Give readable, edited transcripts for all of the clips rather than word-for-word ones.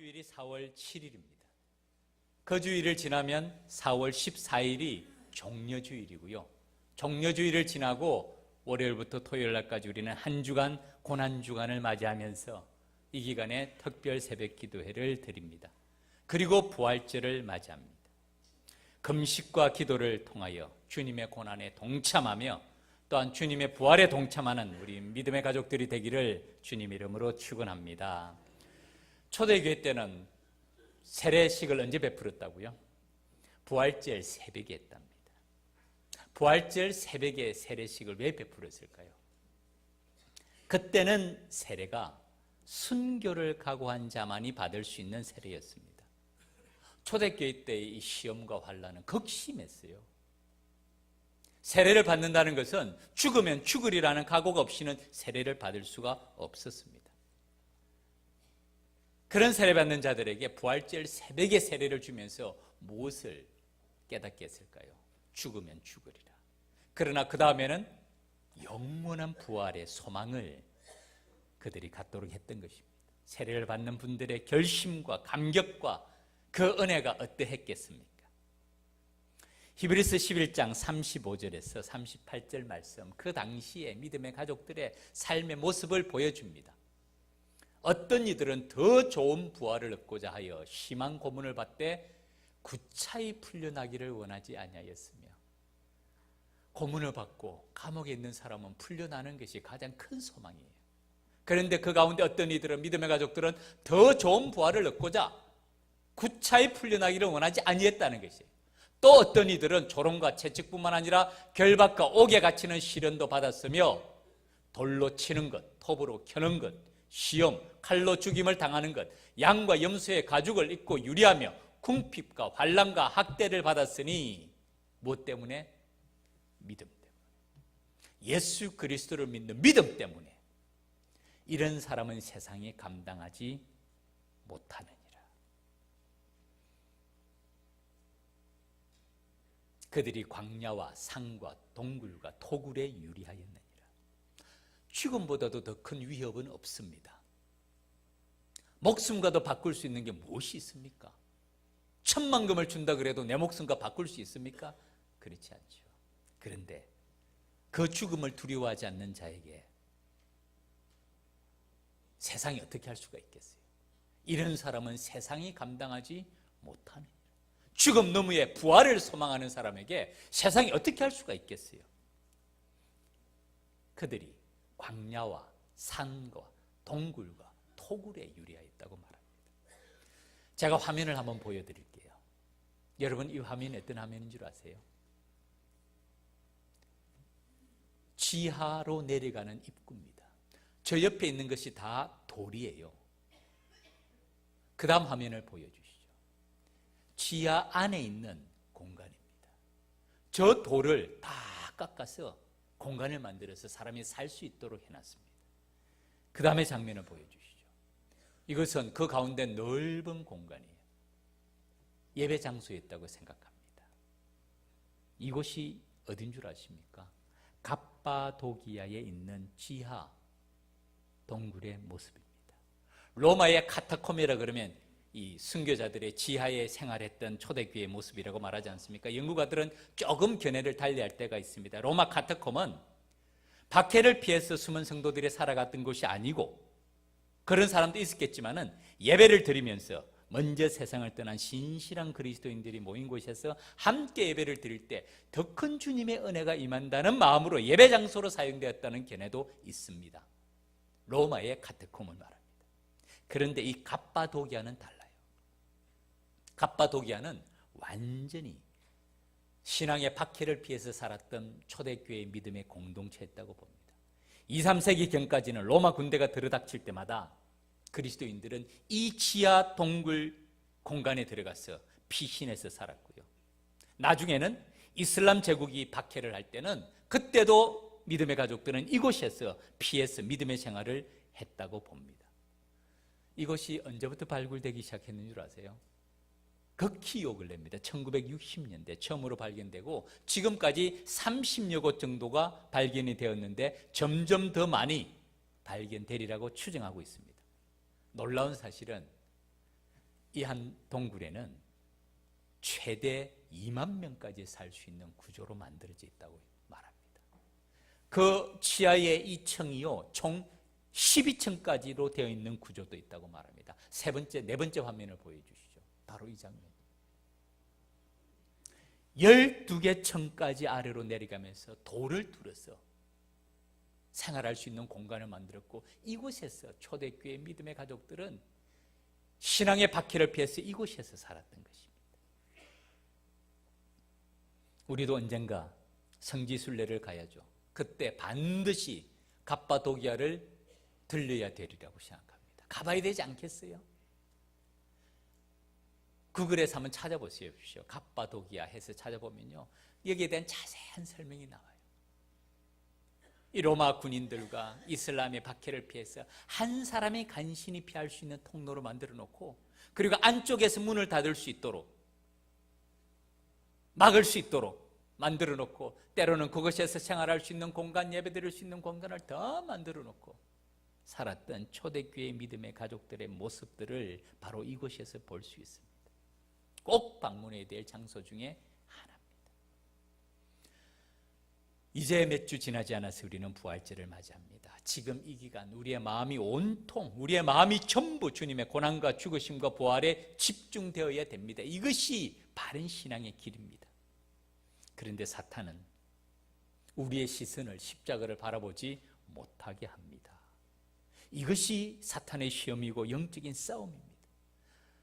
주일이 4월 7일입니다. 그 주일을 지나면 4월 14일이 종려주일이고요. 종려주일을 지나고 월요일부터 토요일 날까지 우리는 한 주간 고난주간을 맞이하면서 이 기간에 특별 새벽 기도회를 드립니다. 그리고 부활절을 맞이합니다. 금식과 기도를 통하여 주님의 고난에 동참하며 또한 주님의 부활에 동참하는 우리 믿음의 가족들이 되기를 주님 이름으로 축원합니다. 초대교회 때는 세례식을 언제 베풀었다고요? 부활절 새벽에 했답니다. 부활절 새벽에 세례식을 왜 베풀었을까요? 그때는 세례가 순교를 각오한 자만이 받을 수 있는 세례였습니다. 초대교회 때의 이 시험과 환난은 극심했어요. 세례를 받는다는 것은 죽으면 죽으리라는 각오가 없이는 세례를 받을 수가 없었습니다. 그런 세례받는 자들에게 부활절 새벽에 세례를 주면서 무엇을 깨닫게 했을까요? 죽으면 죽으리라. 그러나 그 다음에는 영원한 부활의 소망을 그들이 갖도록 했던 것입니다. 세례를 받는 분들의 결심과 감격과 그 은혜가 어떠했겠습니까? 히브리서 11장 35절에서 38절 말씀, 그 당시에 믿음의 가족들의 삶의 모습을 보여줍니다. 어떤 이들은 더 좋은 부활을 얻고자 하여 심한 고문을 받되 구차히 풀려나기를 원하지 아니하였으며, 고문을 받고 감옥에 있는 사람은 풀려나는 것이 가장 큰 소망이에요. 그런데 그 가운데 어떤 이들은, 믿음의 가족들은 더 좋은 부활을 얻고자 구차히 풀려나기를 원하지 아니했다는 것이에요. 또 어떤 이들은 조롱과 채찍뿐만 아니라 결박과 옥에 갇히는 시련도 받았으며, 돌로 치는 것, 톱으로 켜는 것, 시험, 칼로 죽임을 당하는 것, 양과 염소의 가죽을 입고 유리하며 궁핍과 환난과 학대를 받았으니 무엇 때문에? 믿음 때문에. 예수 그리스도를 믿는 믿음 때문에. 이런 사람은 세상이 감당하지 못하느니라. 그들이 광야와 산과 동굴과 토굴에 유리하였느니라. 죽음보다도 더 큰 위협은 없습니다. 목숨과도 바꿀 수 있는 게 무엇이 있습니까? 10,000,000금을 준다 그래도 내 목숨과 바꿀 수 있습니까? 그렇지 않죠. 그런데 그 죽음을 두려워하지 않는 자에게 세상이 어떻게 할 수가 있겠어요? 이런 사람은 세상이 감당하지 못하는, 죽음 너머의 부활을 소망하는 사람에게 세상이 어떻게 할 수가 있겠어요? 그들이 광야와 산과 동굴과 토굴에 유리하였다고 말합니다. 제가 화면을 한번 보여드릴게요. 여러분, 이 화면이 어떤 화면인 줄 아세요? 지하로 내려가는 입구입니다. 저 옆에 있는 것이 다 돌이에요. 그 다음 화면을 보여주시죠. 지하 안에 있는 공간입니다. 저 돌을 다 깎아서 공간을 만들어서 사람이 살 수 있도록 해놨습니다. 그 다음에 장면을 보여주시죠. 이것은 그 가운데 넓은 공간이에요. 예배 장소였다고 생각합니다. 이곳이 어딘 줄 아십니까? 갑바도기아에 있는 지하 동굴의 모습입니다. 로마의 카타콤이라 그러면 이 순교자들의 지하에 생활했던 초대교회의 모습이라고 말하지 않습니까? 연구가들은 조금 견해를 달리할 때가 있습니다. 로마 카타콤은 박해를 피해서 숨은 성도들이 살아갔던 곳이 아니고, 그런 사람도 있었겠지만은 예배를 드리면서 먼저 세상을 떠난 신실한 그리스도인들이 모인 곳에서 함께 예배를 드릴 때 더 큰 주님의 은혜가 임한다는 마음으로 예배 장소로 사용되었다는 견해도 있습니다. 로마의 카타콤을 말합니다. 그런데 이 갑바도기아는 달라요. 갑바도기아는 완전히 신앙의 박해를 피해서 살았던 초대교회의 믿음의 공동체였다고 봅니다. 2, 3세기 경까지는 로마 군대가 들어닥칠 때마다 그리스도인들은 이 지하 동굴 공간에 들어가서 피신해서 살았고요. 나중에는 이슬람 제국이 박해를 할 때는 그때도 믿음의 가족들은 이곳에서 피해서 믿음의 생활을 했다고 봅니다. 이것이 언제부터 발굴되기 시작했는 줄 아세요? 극히 욕을 냅니다. 1960년대 처음으로 발견되고 지금까지 30여 곳 정도가 발견이 되었는데 점점 더 많이 발견되리라고 추정하고 있습니다. 놀라운 사실은 이 한 동굴에는 최대 2만 명까지 살 수 있는 구조로 만들어져 있다고 말합니다. 그 지하에 이 층이요, 총 12층까지로 되어 있는 구조도 있다고 말합니다. 네 번째 화면을 보여주시죠. 바로 이 장면. 12개 층까지 아래로 내려가면서 돌을 뚫어서 생활할 수 있는 공간을 만들었고, 이곳에서 초대교회 믿음의 가족들은 신앙의 박해를 피해서 이곳에서 살았던 것입니다. 우리도 언젠가 성지순례를 가야죠. 그때 반드시 갑바도기아를 들려야 되리라고 생각합니다. 가봐야 되지 않겠어요? 구글에서 한번 찾아보세요. 갑바도기아 해서 찾아보면요, 여기에 대한 자세한 설명이 나와요. 이 로마 군인들과 이슬람의 박해를 피해서 한 사람이 간신히 피할 수 있는 통로로 만들어 놓고, 그리고 안쪽에서 문을 닫을 수 있도록, 막을 수 있도록 만들어 놓고, 때로는 그것에서 생활할 수 있는 공간, 예배드릴 수 있는 공간을 더 만들어 놓고 살았던 초대교회 믿음의 가족들의 모습들을 바로 이곳에서 볼 수 있습니다. 꼭 방문해야 될 장소 중에 하나입니다. 이제 몇 주 지나지 않아서 우리는 부활절을 맞이합니다. 지금 이 기간 우리의 마음이 온통, 우리의 마음이 전부 주님의 고난과 죽으심과 부활에 집중되어야 됩니다. 이것이 바른 신앙의 길입니다. 그런데 사탄은 우리의 시선을, 십자가를 바라보지 못하게 합니다. 이것이 사탄의 시험이고 영적인 싸움입니다.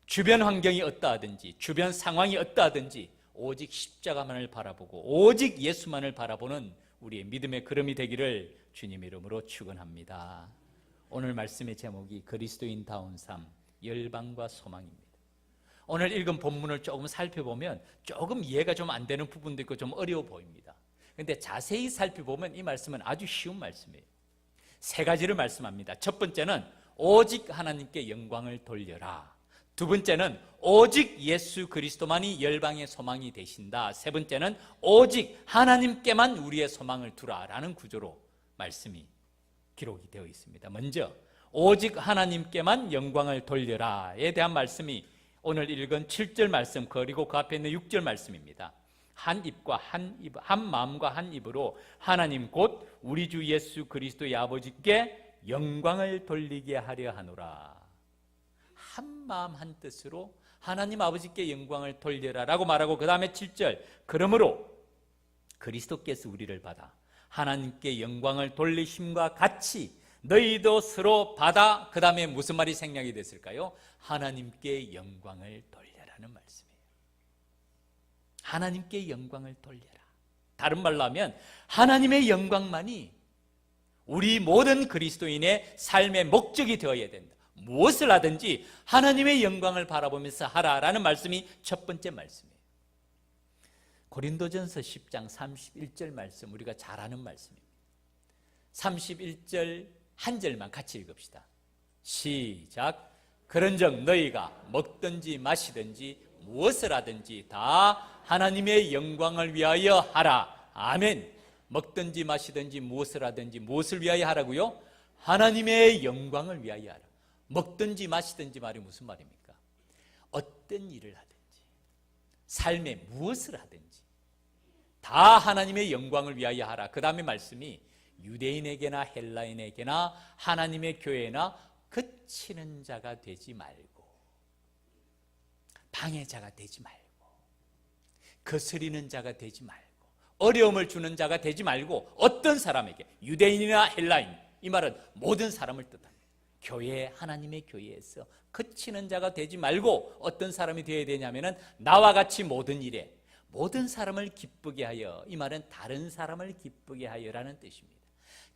주변 환경이 어떠하든지, 주변 상황이 어떠하든지 오직 십자가만을 바라보고 오직 예수만을 바라보는 우리의 믿음의 걸음이 되기를 주님의 이름으로 축원합니다. 오늘 말씀의 제목이 그리스도인다운 삶, 열방과 소망입니다. 오늘 읽은 본문을 조금 살펴보면 조금 이해가 좀 안 되는 부분도 있고 좀 어려워 보입니다. 그런데 자세히 살펴보면 이 말씀은 아주 쉬운 말씀이에요. 세 가지를 말씀합니다. 첫 번째는 오직 하나님께 영광을 돌려라. 두 번째는 오직 예수 그리스도만이 열방의 소망이 되신다. 세 번째는 오직 하나님께만 우리의 소망을 두라라는 구조로 말씀이 기록이 되어 있습니다. 먼저 오직 하나님께만 영광을 돌려라에 대한 말씀이 오늘 읽은 7절 말씀, 그리고 그 앞에 있는 6절 말씀입니다. 한 입과 한 마음과 한 입으로 하나님 곧 우리 주 예수 그리스도의 아버지께 영광을 돌리게 하려 하노라. 한 마음 한 뜻으로 하나님 아버지께 영광을 돌려라 라고 말하고, 그 다음에 7절 그러므로 그리스도께서 우리를 받아 하나님께 영광을 돌리심과 같이 너희도 서로 받아, 그 다음에 무슨 말이 생략이 됐을까요? 하나님께 영광을 돌려라는 말씀이에요. 하나님께 영광을 돌려라. 다른 말로 하면 하나님의 영광만이 우리 모든 그리스도인의 삶의 목적이 되어야 된다. 무엇을 하든지 하나님의 영광을 바라보면서 하라라는 말씀이 첫 번째 말씀이에요. 고린도전서 10장 31절 말씀, 우리가 잘 아는 말씀입니다. 31절 한 절만 같이 읽읍시다. 시작. 그런즉 너희가 먹든지 마시든지 무엇을 하든지 다 하나님의 영광을 위하여 하라. 아멘. 먹든지 마시든지 무엇을 하든지 무엇을 위하여 하라고요? 하나님의 영광을 위하여 하라. 먹든지 마시든지 말이 무슨 말입니까? 어떤 일을 하든지, 삶에 무엇을 하든지 다 하나님의 영광을 위하여 하라. 그 다음에 말씀이 유대인에게나 헬라인에게나 하나님의 교회나 그치는 자가 되지 말고, 방해자가 되지 말고, 거스리는 자가 되지 말고, 어려움을 주는 자가 되지 말고, 어떤 사람에게, 유대인이나 헬라인, 이 말은 모든 사람을 뜻합니다. 교회, 하나님의 교회에서 그치는 자가 되지 말고 어떤 사람이 되어야 되냐면은 나와 같이 모든 일에 모든 사람을 기쁘게 하여, 이 말은 다른 사람을 기쁘게 하여라는 뜻입니다.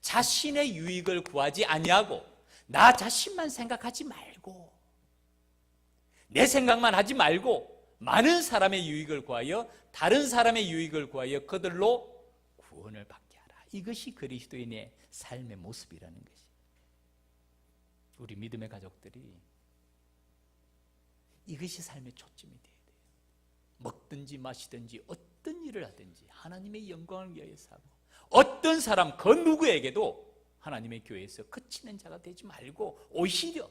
자신의 유익을 구하지 아니하고 나 자신만 생각하지 말고, 내 생각만 하지 말고 많은 사람의 유익을 구하여, 다른 사람의 유익을 구하여 그들로 구원을 받게 하라. 이것이 그리스도인의 삶의 모습이라는 것입니다. 우리 믿음의 가족들이 이것이 삶의 초점이 되어야 돼요. 먹든지 마시든지 어떤 일을 하든지 하나님의 영광을 위하여서 하고, 어떤 사람 그 누구에게도 하나님의 교회에서 그치는 자가 되지 말고 오히려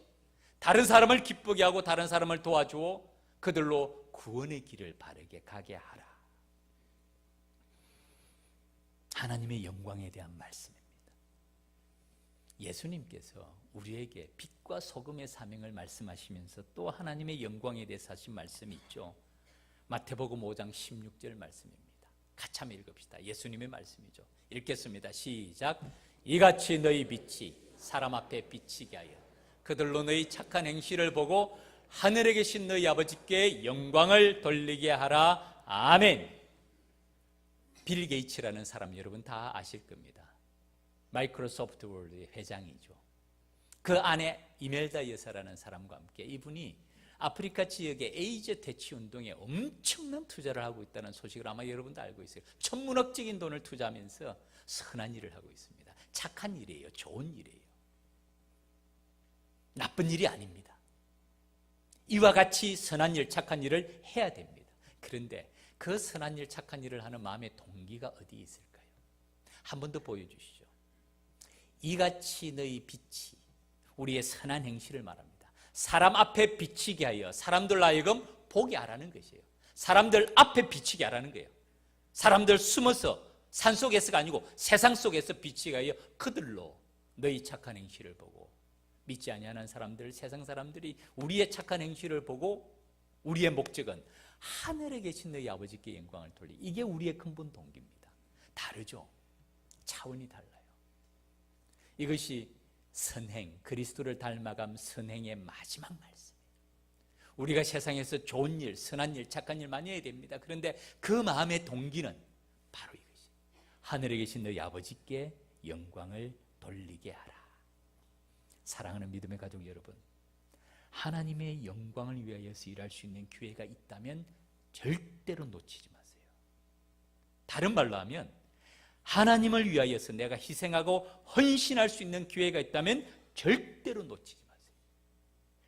다른 사람을 기쁘게 하고 다른 사람을 도와주어 그들로 구원의 길을 바르게 가게 하라. 하나님의 영광에 대한 말씀입니다. 예수님께서 우리에게 빛과 소금의 사명을 말씀하시면서 또 하나님의 영광에 대해서 하신 말씀이 있죠. 마태복음 5장 16절 말씀입니다. 같이 한번 읽읍시다. 예수님의 말씀이죠. 읽겠습니다. 시작. 이같이 너희 빛이 사람 앞에 비치게 하여 그들로 너희 착한 행실을 보고 하늘에 계신 너희 아버지께 영광을 돌리게 하라. 아멘. 빌 게이츠라는 사람 여러분 다 아실 겁니다. 마이크로소프트 월드의 회장이죠. 그 안에 이멜다 여사라는 사람과 함께 이분이 아프리카 지역의 에이즈 대치 운동에 엄청난 투자를 하고 있다는 소식을 아마 여러분도 알고 있어요. 천문학적인 돈을 투자하면서 선한 일을 하고 있습니다. 착한 일이에요. 좋은 일이에요. 나쁜 일이 아닙니다. 이와 같이 선한 일, 착한 일을 해야 됩니다. 그런데 그 선한 일, 착한 일을 하는 마음의 동기가 어디 있을까요? 한 번 더 보여주시죠. 이같이 너희 빛이, 우리의 선한 행실을 말합니다. 사람 앞에 비치게 하여 사람들 하여금 보게 하라는 것이에요. 사람들 앞에 비치게 하라는 거예요. 사람들 숨어서 산속에서가 아니고 세상 속에서 비치게 하여 그들로 너희 착한 행실을 보고, 믿지 아니하는 사람들, 세상 사람들이 우리의 착한 행실을 보고 우리의 목적은 하늘에 계신 너희 아버지께 영광을 돌리기. 이게 우리의 근본 동기입니다. 다르죠? 차원이 달라요. 이것이 선행, 그리스도를 닮아감 선행의 마지막 말씀이에요. 우리가 세상에서 좋은 일, 선한 일, 착한 일 많이 해야 됩니다. 그런데 그 마음의 동기는 바로 이것이 하늘에 계신 너희 아버지께 영광을 돌리게 하라. 사랑하는 믿음의 가족 여러분, 하나님의 영광을 위하여서 일할 수 있는 기회가 있다면 절대로 놓치지 마세요. 다른 말로 하면 하나님을 위하여서 내가 희생하고 헌신할 수 있는 기회가 있다면 절대로 놓치지 마세요.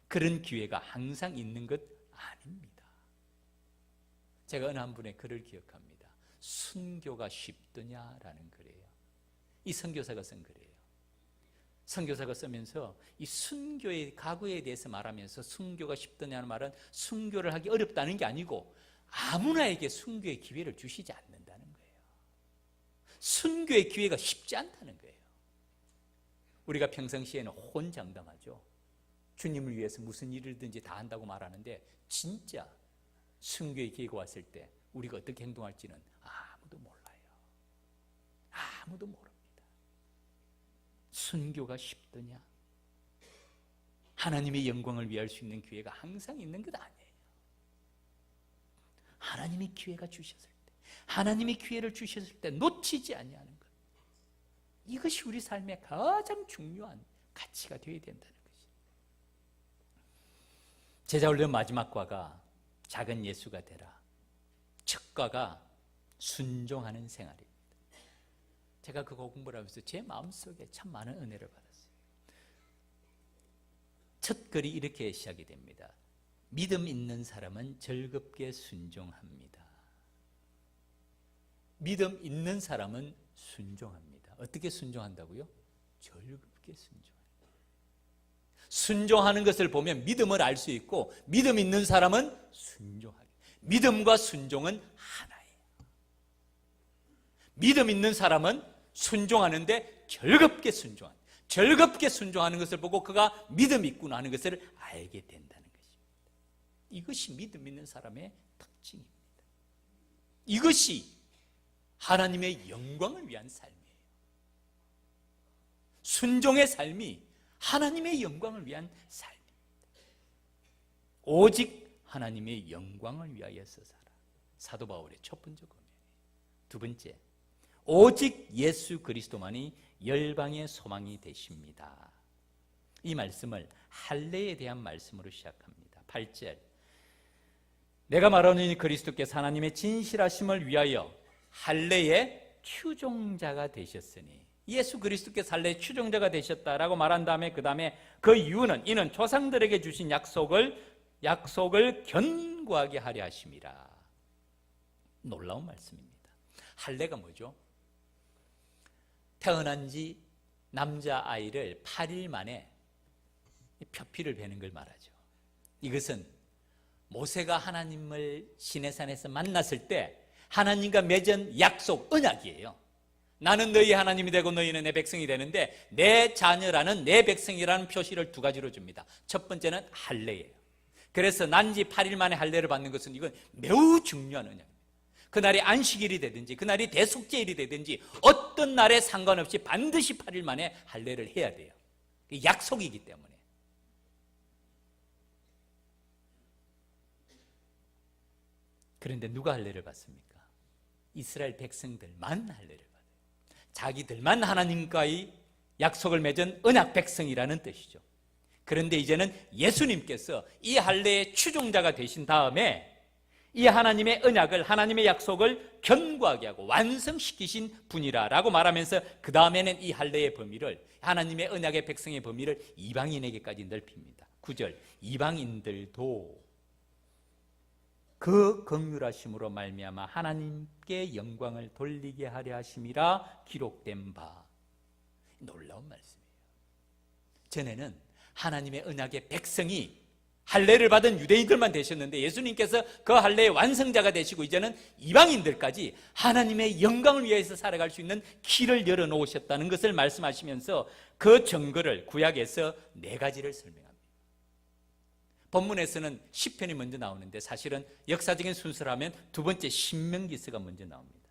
그런 기회가 항상 있는 것 아닙니다. 제가 어느 한 분의 글을 기억합니다. 순교가 쉽더냐라는 글이에요. 이 선교사가 쓴 글이에요. 선교사가 쓰면서 이 순교의 각오에 대해서 말하면서 순교가 쉽더냐는 말은 순교를 하기 어렵다는 게 아니고 아무나에게 순교의 기회를 주시지 않는다는 거예요. 순교의 기회가 쉽지 않다는 거예요. 우리가 평상시에는 혼장담하죠. 주님을 위해서 무슨 일이든지 다 한다고 말하는데 진짜 순교의 기회가 왔을 때 우리가 어떻게 행동할지는 아무도 몰라요. 아무도 모릅니다. 순교가 쉽더냐? 하나님의 영광을 위할 수 있는 기회가 항상 있는 것 아니에요. 하나님이 기회가 주셨을 때, 하나님이 기회를 주셨을 때 놓치지 아니하는 것, 이것이 우리 삶의 가장 중요한 가치가 되어야 된다는 것이죠. 제자훈련 마지막 과가 작은 예수가 되라. 첫 과가 순종하는 생활입니다. 제가 그거 공부를 하면서 제 마음속에 참 많은 은혜를 받았어요. 첫 글이 이렇게 시작이 됩니다. 믿음 있는 사람은 즐겁게 순종합니다. 믿음 있는 사람은 순종합니다. 어떻게 순종한다고요? 즐겁게 순종합니다. 순종하는 것을 보면 믿음을 알 수 있고, 믿음 있는 사람은 순종하게. 믿음과 순종은 하나예요. 믿음 있는 사람은 순종하는데 즐겁게 순종한다. 즐겁게 순종하는 것을 보고 그가 믿음이 있구나 하는 것을 알게 된다는 것입니다. 이것이 믿음 있는 사람의 특징입니다. 이것이 하나님의 영광을 위한 삶이에요. 순종의 삶이 하나님의 영광을 위한 삶입니다. 오직 하나님의 영광을 위하여서 살아. 사도 바울의 첫 번째 고민이에요. 두 번째, 오직 예수 그리스도만이 열방의 소망이 되십니다. 이 말씀을 할례에 대한 말씀으로 시작합니다. 8절, 내가 말하노니 그리스도께서 하나님의 진실하심을 위하여 할례의 추종자가 되셨으니, 예수 그리스도께서 할례의 추종자가 되셨다라고 말한 다음에 그 다음에 그 이유는 이는 조상들에게 주신 약속을 견고하게 하려 하심이라. 놀라운 말씀입니다. 할례가 뭐죠? 태어난 지 남자아이를 8일 만에 표피를 베는 걸 말하죠. 이것은 모세가 하나님을 시내산에서 만났을 때 하나님과 맺은 약속, 언약이에요. 나는 너희 하나님이 되고 너희는 내 백성이 되는데 내 자녀라는 내 백성이라는 표시를 두 가지로 줍니다. 첫 번째는 할례예요. 그래서 난지 8일 만에 할례를 받는 것은 이건 매우 중요한 언약입니다. 그날이 안식일이 되든지 그날이 대속죄일이 되든지 어떤 날에 상관없이 반드시 8일 만에 할례를 해야 돼요. 약속이기 때문에. 그런데 누가 할례를 받습니까? 이스라엘 백성들만 할례를 받아요. 자기들만 하나님과의 약속을 맺은 언약 백성이라는 뜻이죠. 그런데 이제는 예수님께서 이 할례의 추종자가 되신 다음에 이 하나님의 언약을, 하나님의 약속을 견고하게 하고 완성시키신 분이라고 말하면서 그 다음에는 이 할례의 범위를, 하나님의 언약의 백성의 범위를 이방인에게까지 넓힙니다. 9절, 이방인들도 그 긍휼하심으로 말미암아 하나님께 영광을 돌리게 하려 하심이라 기록된 바. 놀라운 말씀이에요. 전에는 하나님의 언약의 백성이 할례를 받은 유대인들만 되셨는데 예수님께서 그 할례의 완성자가 되시고 이제는 이방인들까지 하나님의 영광을 위해서 살아갈 수 있는 길을 열어놓으셨다는 것을 말씀하시면서 그 증거를 구약에서 4가지를 설명합니다. 본문에서는 시편이 먼저 나오는데 사실은 역사적인 순서를 하면 두 번째 신명기서가 먼저 나옵니다.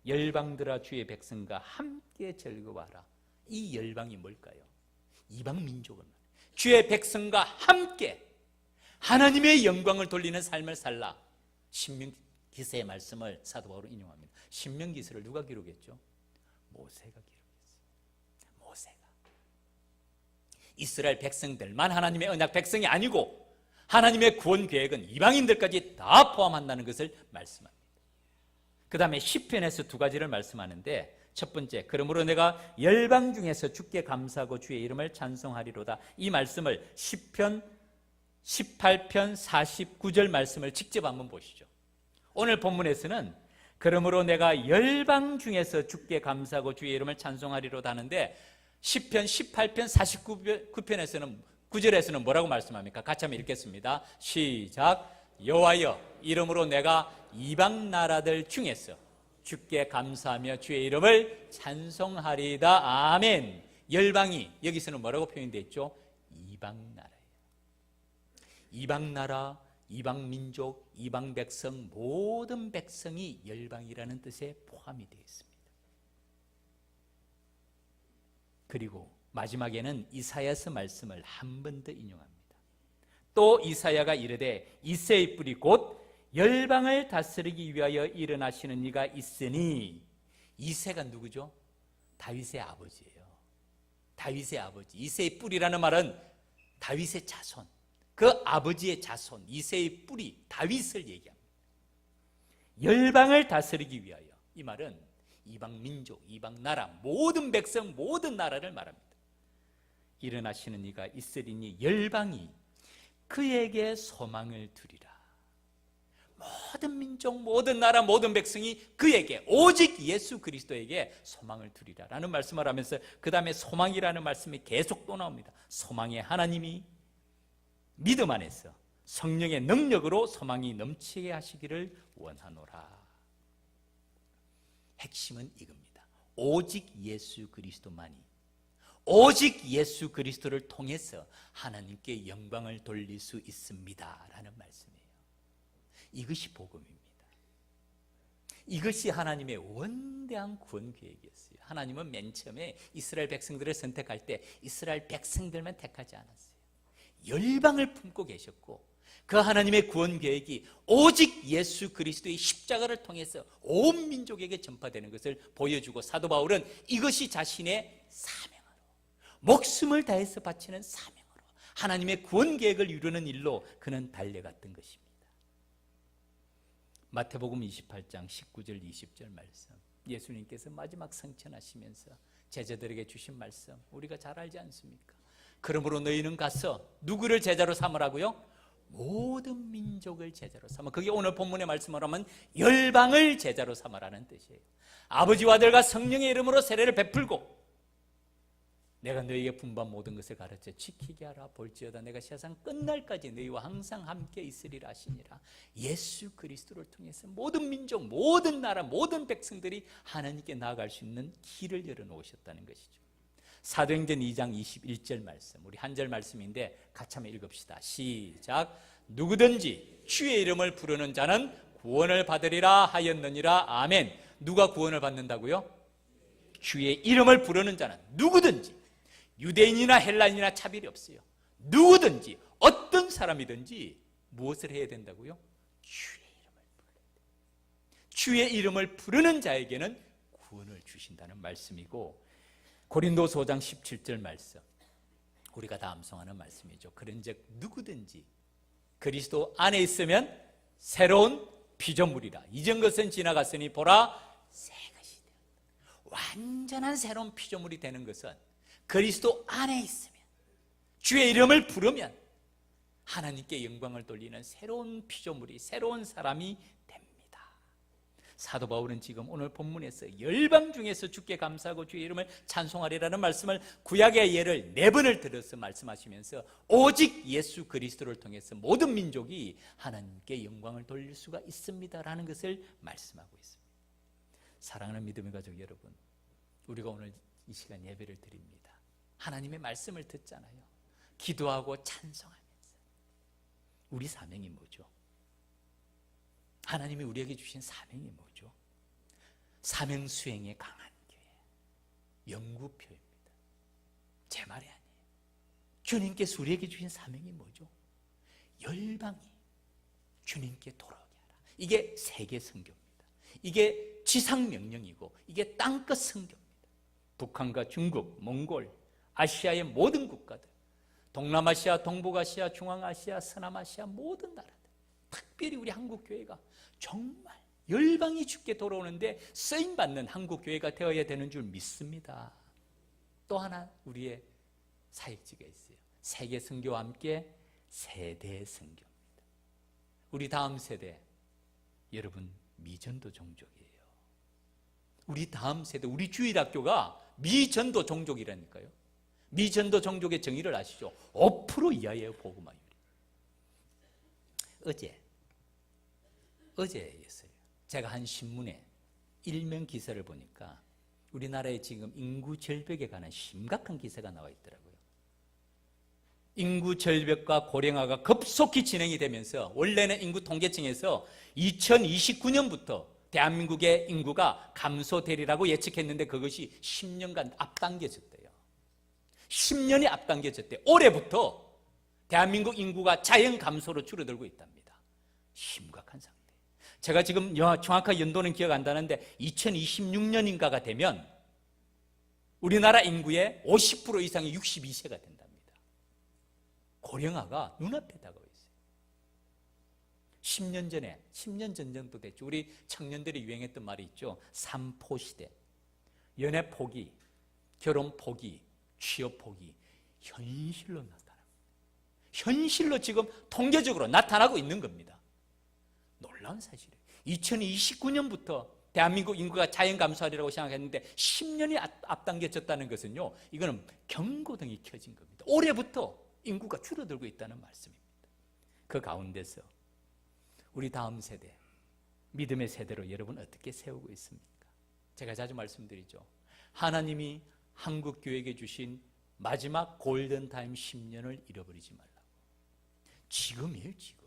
열방들아 주의 백성과 함께 즐거워하라. 이 열방이 뭘까요? 이방 민족은 주의 백성과 함께 하나님의 영광을 돌리는 삶을 살라. 신명기서의 말씀을 사도 바울은 인용합니다. 신명기서를 누가 기록했죠? 모세가 기록했어요. 모세가. 이스라엘 백성들만 하나님의 언약 백성이 아니고 하나님의 구원 계획은 이방인들까지 다 포함한다는 것을 말씀합니다. 그 다음에 시편에서 2가지를 말씀하는데 첫 번째, 그러므로 내가 열방 중에서 주께 감사하고 주의 이름을 찬송하리로다. 이 말씀을 시편 18편 49절 말씀을 직접 한번 보시죠. 오늘 본문에서는 그러므로 내가 열방 중에서 주께 감사하고 주의 이름을 찬송하리로다 하는데 시편 18편 49편에서는 9절에서는 뭐라고 말씀합니까? 같이 한번 읽겠습니다. 시작. 여호와여 이름으로 내가 이방 나라들 중에서 주께 감사하며 주의 이름을 찬송하리다. 아멘. 열방이 여기서는 뭐라고 표현되어 있죠? 이방 나라예요. 이방 나라, 이방 민족, 이방 백성, 모든 백성이 열방이라는 뜻에 포함이 되어 있습니다. 그리고 마지막에는 이사야서 말씀을 한 번 더 인용합니다. 또 이사야가 이르되 이새의 뿌리 곧 열방을 다스리기 위하여 일어나시는 이가 있으니. 이새가 누구죠? 다윗의 아버지예요. 다윗의 아버지. 이새의 뿌리라는 말은 다윗의 자손, 그 아버지의 자손, 이새의 뿌리, 다윗을 얘기합니다. 열방을 다스리기 위하여. 이 말은 이방 민족, 이방 나라, 모든 백성, 모든 나라를 말합니다. 일어나시는 이가 있으리니 열방이 그에게 소망을 두리라. 모든 민족, 모든 나라, 모든 백성이 그에게, 오직 예수 그리스도에게 소망을 두리라 라는 말씀을 하면서 그 다음에 소망이라는 말씀이 계속 또 나옵니다. 소망의 하나님이 믿음 안에서 성령의 능력으로 소망이 넘치게 하시기를 원하노라. 핵심은 이겁니다. 오직 예수 그리스도만이, 오직 예수 그리스도를 통해서 하나님께 영광을 돌릴 수 있습니다 라는 말씀이에요. 이것이 복음입니다. 이것이 하나님의 원대한 구원 계획이었어요. 하나님은 맨 처음에 이스라엘 백성들을 선택할 때 이스라엘 백성들만 택하지 않았어요. 열방을 품고 계셨고 그 하나님의 구원 계획이 오직 예수 그리스도의 십자가를 통해서 온 민족에게 전파되는 것을 보여주고 사도 바울은 이것이 자신의 사명으로, 목숨을 다해서 바치는 사명으로 하나님의 구원 계획을 이루는 일로 그는 달려갔던 것입니다. 마태복음 28장 19절 20절 말씀, 예수님께서 마지막 성천하시면서 제자들에게 주신 말씀 우리가 잘 알지 않습니까? 그러므로 너희는 가서 누구를 제자로 삼으라고요? 모든 민족을 제자로 삼아. 그게 오늘 본문의 말씀을 하면 열방을 제자로 삼아라는 뜻이에요. 아버지와 아들과 성령의 이름으로 세례를 베풀고 내가 너희에게 분부한 모든 것을 가르쳐 지키게 하라. 볼지어다 내가 세상 끝날까지 너희와 항상 함께 있으리라 하시니라. 예수 그리스도를 통해서 모든 민족, 모든 나라, 모든 백성들이 하나님께 나아갈 수 있는 길을 열어놓으셨다는 것이죠. 사도행전 2장 21절 말씀, 우리 한 절 말씀인데 같이 한번 읽읍시다. 시작. 누구든지 주의 이름을 부르는 자는 구원을 받으리라 하였느니라. 아멘. 누가 구원을 받는다고요? 주의 이름을 부르는 자는 누구든지, 유대인이나 헬라인이나 차별이 없어요. 누구든지 어떤 사람이든지 무엇을 해야 된다고요? 주의 이름을 부르는, 주의 이름을 부르는 자에게는 구원을 주신다는 말씀이고, 고린도서 5장 17절 말씀, 우리가 다 암송하는 말씀이죠. 그런즉 누구든지 그리스도 안에 있으면 새로운 피조물이라. 이전 것은 지나갔으니 보라 새 것이 되었다. 완전한 새로운 피조물이 되는 것은 그리스도 안에 있으면, 주의 이름을 부르면 하나님께 영광을 돌리는 새로운 피조물이, 새로운 사람이 됩니다. 사도 바울은 지금 오늘 본문에서 열방 중에서 주께 감사하고 주의 이름을 찬송하리라는 말씀을, 구약의 예를 4번을 들어서 말씀하시면서 오직 예수 그리스도를 통해서 모든 민족이 하나님께 영광을 돌릴 수가 있습니다라는 것을 말씀하고 있습니다. 사랑하는 믿음의 가족 여러분, 우리가 오늘 이 시간 예배를 드립니다. 하나님의 말씀을 듣잖아요. 기도하고 찬송하면서 우리 사명이 뭐죠? 하나님이 우리에게 주신 사명이 뭐죠? 사명 수행에 강한 교회, 영구표입니다. 제 말이 아니에요. 주님께서 우리에게 주신 사명이 뭐죠? 열방이 주님께 돌아오게 하라. 이게 세계 선교입니다. 이게 지상 명령이고 이게 땅끝 선교입니다. 북한과 중국, 몽골, 아시아의 모든 국가들, 동남아시아, 동북아시아, 중앙아시아, 서남아시아 모든 나라들, 특별히 우리 한국교회가 정말 열방이 주께 돌아오는데 쓰임받는 한국교회가 되어야 되는 줄 믿습니다. 또 하나 우리의 사역지가 있어요. 세계 선교와 함께 세대 선교입니다. 우리 다음 세대, 여러분 미전도 종족이에요. 우리 다음 세대, 우리 주일학교가 미전도 종족이라니까요. 미전도 종족의 정의를 아시죠? 5% 이하예요, 복음화율이. 어제였어요. 제가 한 신문에 일면 기사를 보니까 우리나라에 지금 인구 절벽에 관한 심각한 기사가 나와 있더라고요. 인구 절벽과 고령화가 급속히 진행이 되면서 원래는 인구 통계청에서 2029년부터 대한민국의 인구가 감소되리라고 예측했는데 그것이 10년간 앞당겨졌대요. 10년이 앞당겨졌대요. 올해부터 대한민국 인구가 자연 감소로 줄어들고 있답니다. 심각한 상태. 제가 지금 정확한 연도는 기억 안 나는데 2026년인가가 되면 우리나라 인구의 50% 이상이 62세가 된답니다. 고령화가 눈앞에 다가와 있어요. 10년 전 정도 됐죠. 우리 청년들이 유행했던 말이 있죠. 3포 시대. 연애 포기, 결혼 포기, 취업 포기, 현실로 나타납니다. 현실로 지금 통계적으로 나타나고 있는 겁니다. 놀라운 사실이에요. 2029년부터 대한민국 인구가 자연 감소하리라고 생각했는데 10년이 앞당겨졌다는 것은요, 이거는 경고등이 켜진 겁니다. 올해부터 인구가 줄어들고 있다는 말씀입니다. 그 가운데서 우리 다음 세대, 믿음의 세대로 여러분 어떻게 세우고 있습니까? 제가 자주 말씀드리죠. 하나님이 한국 교회에게 주신 마지막 골든타임 10년을 잃어버리지 말라고. 지금이에요, 지금.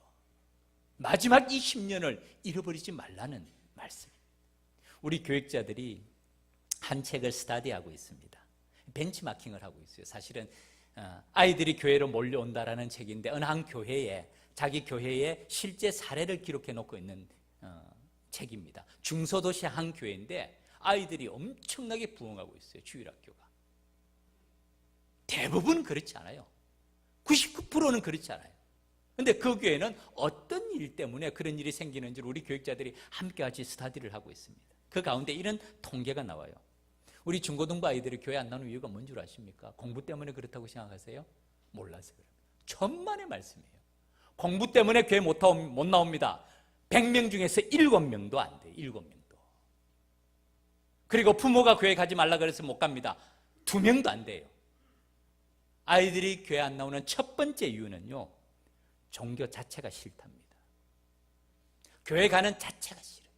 마지막 이 10년을 잃어버리지 말라는 말씀입니다. 우리 교육자들이 한 책을 스터디하고 있습니다. 벤치마킹을 하고 있어요. 사실은 아이들이 교회로 몰려온다라는 책인데 어느 한 교회에, 자기 교회의 실제 사례를 기록해 놓고 있는 책입니다. 중소도시 한 교회인데 아이들이 엄청나게 부흥하고 있어요. 주일학교가. 대부분 그렇지 않아요. 99%는 그렇지 않아요. 그런데 그 교회는 어떤 일 때문에 그런 일이 생기는지를 우리 교육자들이 함께 같이 스터디를 하고 있습니다. 그 가운데 이런 통계가 나와요. 우리 중고등부 아이들이 교회 안 나오는 이유가 뭔 줄 아십니까? 공부 때문에 그렇다고 생각하세요? 몰라서 그래요. 천만의 말씀이에요. 공부 때문에 교회 못 나옵니다. 100명 중에서 7명도 안 돼요. 7명도. 그리고 부모가 교회 가지 말라 그래서 못 갑니다. 2명도 안 돼요. 아이들이 교회 안 나오는 첫 번째 이유는요, 종교 자체가 싫답니다. 교회 가는 자체가 싫어요.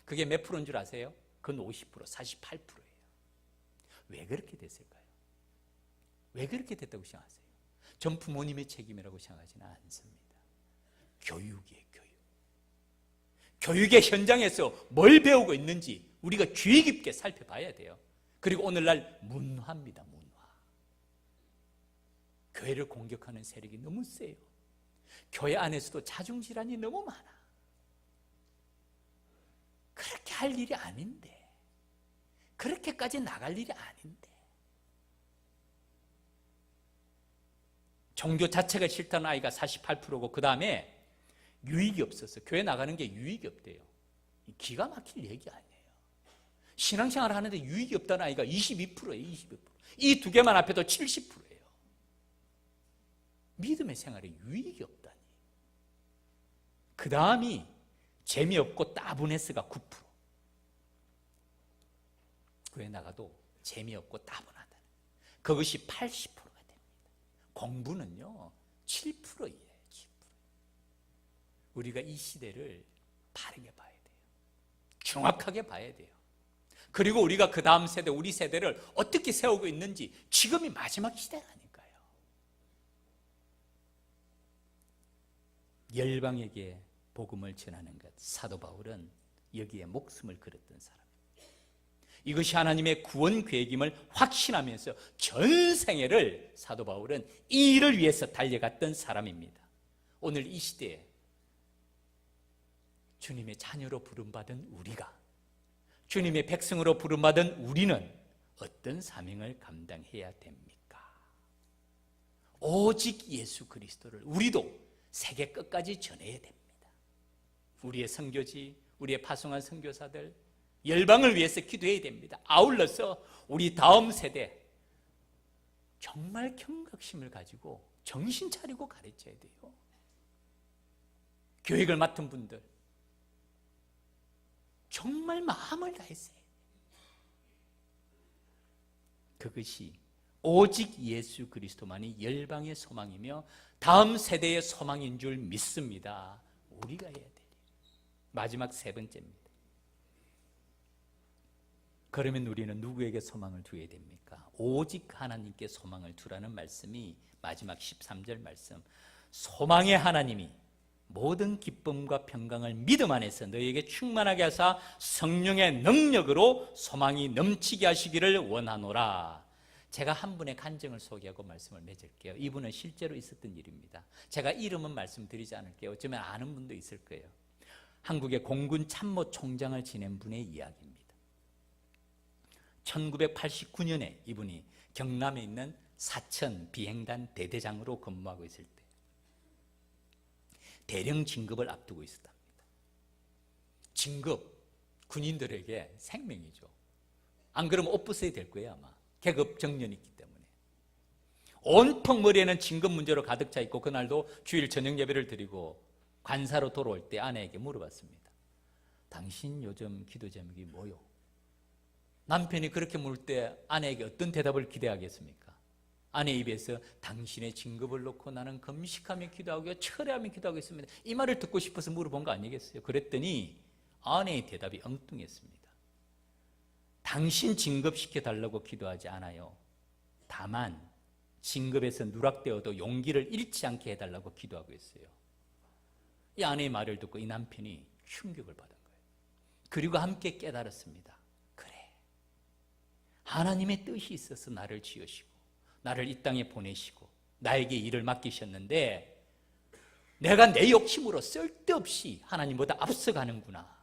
그게 몇 프로인 줄 아세요? 그건 50%, 48%예요. 왜 그렇게 됐을까요? 왜 그렇게 됐다고 생각하세요? 전 부모님의 책임이라고 생각하지는 않습니다. 교육이에요, 교육. 교육의 현장에서 뭘 배우고 있는지 우리가 주의 깊게 살펴봐야 돼요. 그리고 오늘날 문화입니다, 문화. 교회를 공격하는 세력이 너무 세요. 교회 안에서도 자중질환이 너무 많아. 그렇게 할 일이 아닌데, 그렇게까지 나갈 일이 아닌데. 종교 자체가 싫다는 아이가 48%고 그 다음에 유익이 없어서 교회 나가는 게 유익이 없대요. 기가 막힐 얘기 아니에요. 신앙생활 하는데 유익이 없다는 아이가 22%예요. 22%. 이 두 개만 합해도 70%예요. 믿음의 생활에 유익이 없다니. 그 다음이 재미없고 따분해서가 9%. 교회 나가도 재미없고 따분하다는, 그것이 80%가 됩니다. 공부는요 7%예요. 7%. 우리가 이 시대를 바르게 봐야 돼요. 정확하게 봐야 돼요. 그리고 우리가 그 다음 세대, 우리 세대를 어떻게 세우고 있는지, 지금이 마지막 시대라니까요. 열방에게 복음을 전하는 것, 사도 바울은 여기에 목숨을 걸었던 사람입니다. 이것이 하나님의 구원 계획임을 확신하면서 전생애를 사도 바울은 이 일을 위해서 달려갔던 사람입니다. 오늘 이 시대에 주님의 자녀로 부름받은 우리가, 주님의 백성으로 부름받은 우리는 어떤 사명을 감당해야 됩니까? 오직 예수 그리스도를 우리도 세계 끝까지 전해야 됩니다. 우리의 선교지, 우리의 파송한 선교사들, 열방을 위해서 기도해야 됩니다. 아울러서 우리 다음 세대 정말 경각심을 가지고 정신 차리고 가르쳐야 돼요. 교육을 맡은 분들 정말 마음을 다했어요. 그것이 오직 예수 그리스도만이 열방의 소망이며 다음 세대의 소망인 줄 믿습니다. 우리가 해야 될 일. 마지막 세 번째입니다. 그러면 우리는 누구에게 소망을 두어야 됩니까? 오직 하나님께 소망을 두라는 말씀이 마지막 13절 말씀. 소망의 하나님이 모든 기쁨과 평강을 믿음 안에서 너희에게 충만하게 하사 성령의 능력으로 소망이 넘치게 하시기를 원하노라. 제가 한 분의 간증을 소개하고 말씀을 맺을게요. 이분은 실제로 있었던 일입니다. 제가 이름은 말씀드리지 않을게요. 어쩌면 아는 분도 있을 거예요. 한국의 공군 참모 총장을 지낸 분의 이야기입니다. 1989년에 이분이 경남에 있는 사천 비행단 대대장으로 근무하고 있을 때 대령 진급을 앞두고 있었답니다. 진급, 군인들에게 생명이죠. 안 그러면 옷 벗어야 될 거예요 아마. 계급 정년이 있기 때문에. 온통 머리에는 진급 문제로 가득 차 있고, 그날도 주일 저녁 예배를 드리고 관사로 돌아올 때 아내에게 물어봤습니다. 당신 요즘 기도 제목이 뭐요? 남편이 그렇게 물을 때 아내에게 어떤 대답을 기대하겠습니까? 아내 입에서 당신의 진급을 놓고 나는 금식하며 기도하고 철회하며 기도하고 있습니다. 이 말을 듣고 싶어서 물어본 거 아니겠어요? 그랬더니 아내의 대답이 엉뚱했습니다. 당신 진급시켜달라고 기도하지 않아요. 다만 진급에서 누락되어도 용기를 잃지 않게 해달라고 기도하고 있어요. 이 아내의 말을 듣고 이 남편이 충격을 받은 거예요. 그리고 함께 깨달았습니다. 그래, 하나님의 뜻이 있어서 나를 지으시고 나를 이 땅에 보내시고 나에게 일을 맡기셨는데 내가 내 욕심으로 쓸데없이 하나님보다 앞서가는구나.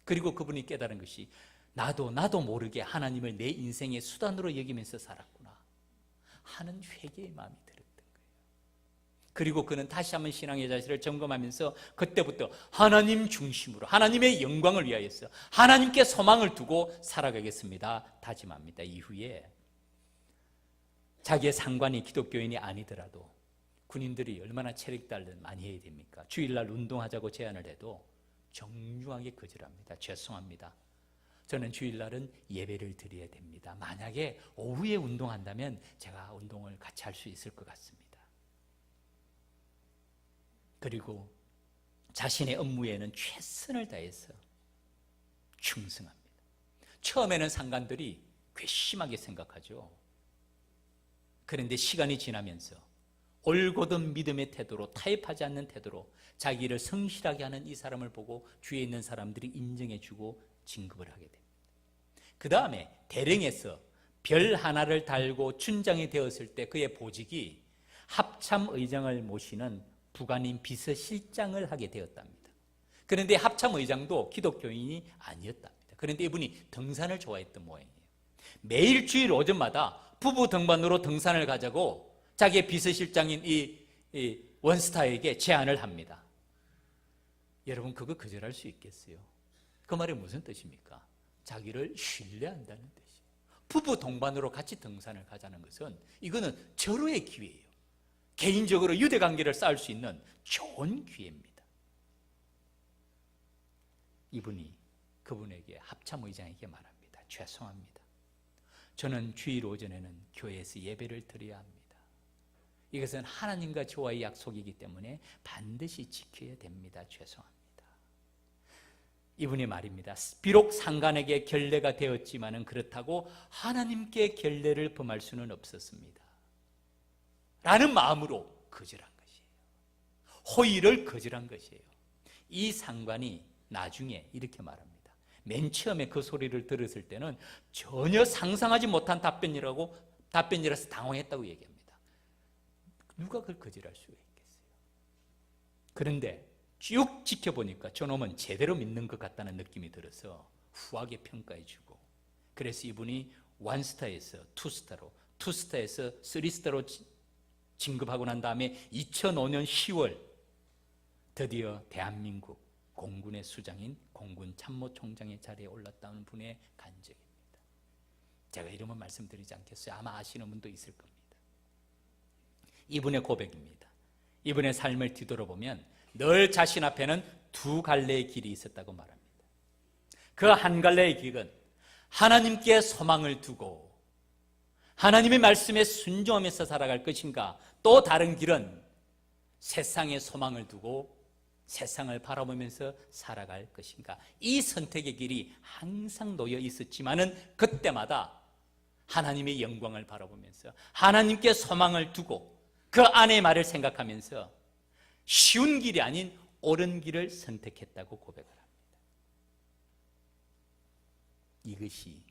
그리고 그분이 깨달은 것이 나도 모르게 하나님을 내 인생의 수단으로 여기면서 살았구나 하는 회개의 마음이 들었던 거예요. 그리고 그는 다시 한번 신앙의 자세를 점검하면서 그때부터 하나님 중심으로 하나님의 영광을 위하여서 하나님께 소망을 두고 살아가겠습니다 다짐합니다. 이후에 자기의 상관이 기독교인이 아니더라도 군인들이 얼마나 체력 단련 많이 해야 됩니까? 주일날 운동하자고 제안을 해도 정중하게 거절합니다. 죄송합니다. 저는 주일날은 예배를 드려야 됩니다. 만약에 오후에 운동한다면 제가 운동을 같이 할 수 있을 것 같습니다. 그리고 자신의 업무에는 최선을 다해서 충성합니다. 처음에는 상관들이 괘씸하게 생각하죠. 그런데 시간이 지나면서 올곧은 믿음의 태도로, 타협하지 않는 태도로 자기를 성실하게 하는 이 사람을 보고 주위에 있는 사람들이 인정해주고 진급을 하게 됩니다. 그 다음에 대령에서 별 하나를 달고 춘장이 되었을 때 그의 보직이 합참의장을 모시는 부관인 비서실장을 하게 되었답니다. 그런데 합참의장도 기독교인이 아니었답니다. 그런데 이분이 등산을 좋아했던 모양이에요. 매일 주일 오전마다 부부 등반으로 등산을 가자고 자기의 비서실장인 이 원스타에게 제안을 합니다. 여러분, 그거 거절할 수 있겠어요? 그 말이 무슨 뜻입니까? 자기를 신뢰한다는 뜻이에요. 부부 동반으로 같이 등산을 가자는 것은 이거는 절호의 기회예요. 개인적으로 유대관계를 쌓을 수 있는 좋은 기회입니다. 이분이 그분에게, 합참의장에게 말합니다. 죄송합니다. 저는 주일 오전에는 교회에서 예배를 드려야 합니다. 이것은 하나님과 저와의 약속이기 때문에 반드시 지켜야 됩니다. 죄송합니다. 이분이 말입니다. 비록 상관에게 결례가 되었지만은 그렇다고 하나님께 결례를 범할 수는 없었습니다. 라는 마음으로 거절한 것이에요. 호의를 거절한 것이에요. 이 상관이 나중에 이렇게 말합니다. 맨 처음에 그 소리를 들었을 때는 전혀 상상하지 못한 답변이라서 당황했다고 얘기합니다. 누가 그걸 거절할 수가 있겠어요? 그런데 쭉 지켜보니까 저놈은 제대로 믿는 것 같다는 느낌이 들어서 후하게 평가해주고, 그래서 이분이 원스타에서 투스타로, 투스타에서 쓰리스타로 진급하고 난 다음에 2005년 10월 드디어 대한민국 공군의 수장인 공군 참모총장의 자리에 올랐다는 분의 간증입니다. 제가 이름은 말씀드리지 않겠어요. 아마 아시는 분도 있을 겁니다. 이분의 고백입니다. 이분의 삶을 뒤돌아보면 늘 자신 앞에는 두 갈래의 길이 있었다고 말합니다. 그 한 갈래의 길은 하나님께 소망을 두고 하나님의 말씀에 순종하면서 살아갈 것인가, 또 다른 길은 세상에 소망을 두고 세상을 바라보면서 살아갈 것인가. 이 선택의 길이 항상 놓여 있었지만은 그때마다 하나님의 영광을 바라보면서 하나님께 소망을 두고 그 안의 말을 생각하면서 쉬운 길이 아닌 옳은 길을 선택했다고 고백을 합니다. 이것이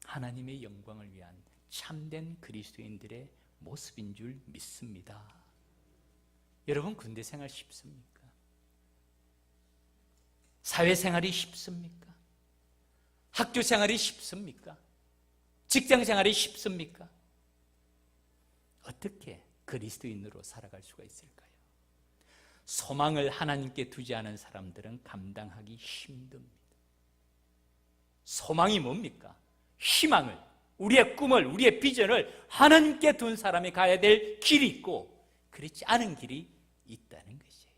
하나님의 영광을 위한 참된 그리스도인들의 모습인 줄 믿습니다. 여러분, 군대 생활 쉽습니까? 사회생활이 쉽습니까? 학교 생활이 쉽습니까? 직장 생활이 쉽습니까? 어떻게 그리스도인으로 살아갈 수가 있을까요? 소망을 하나님께 두지 않은 사람들은 감당하기 힘듭니다. 소망이 뭡니까? 희망을, 우리의 꿈을, 우리의 비전을 하나님께 둔 사람이 가야 될 길이 있고, 그렇지 않은 길이 있다는 것이에요.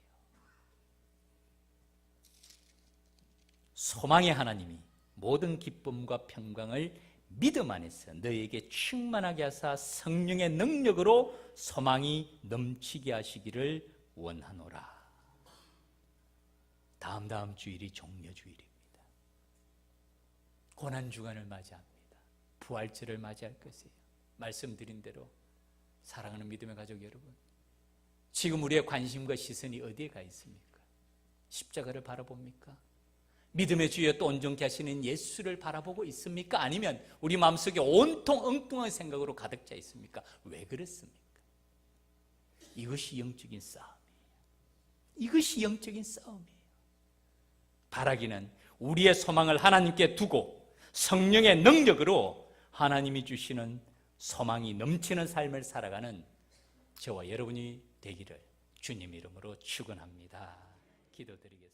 소망의 하나님이 모든 기쁨과 평강을 믿음 안에서 너에게 충만하게 하사 성령의 능력으로 소망이 넘치게 하시기를 원하노라. 다음 주일이 종려주일입니다. 고난주간을 맞이합니다. 부활절을 맞이할 것이에요. 말씀드린 대로 사랑하는 믿음의 가족 여러분, 지금 우리의 관심과 시선이 어디에 가 있습니까? 십자가를 바라봅니까? 믿음의 주여 또 온전케 하시는 예수를 바라보고 있습니까? 아니면 우리 마음속에 온통 엉뚱한 생각으로 가득 차 있습니까? 왜 그렇습니까? 이것이 영적인 싸움이에요. 이것이 영적인 싸움이에요. 바라기는 우리의 소망을 하나님께 두고 성령의 능력으로 하나님이 주시는 소망이 넘치는 삶을 살아가는 저와 여러분이 되기를 주님 이름으로 축원합니다. 기도드리겠습니다.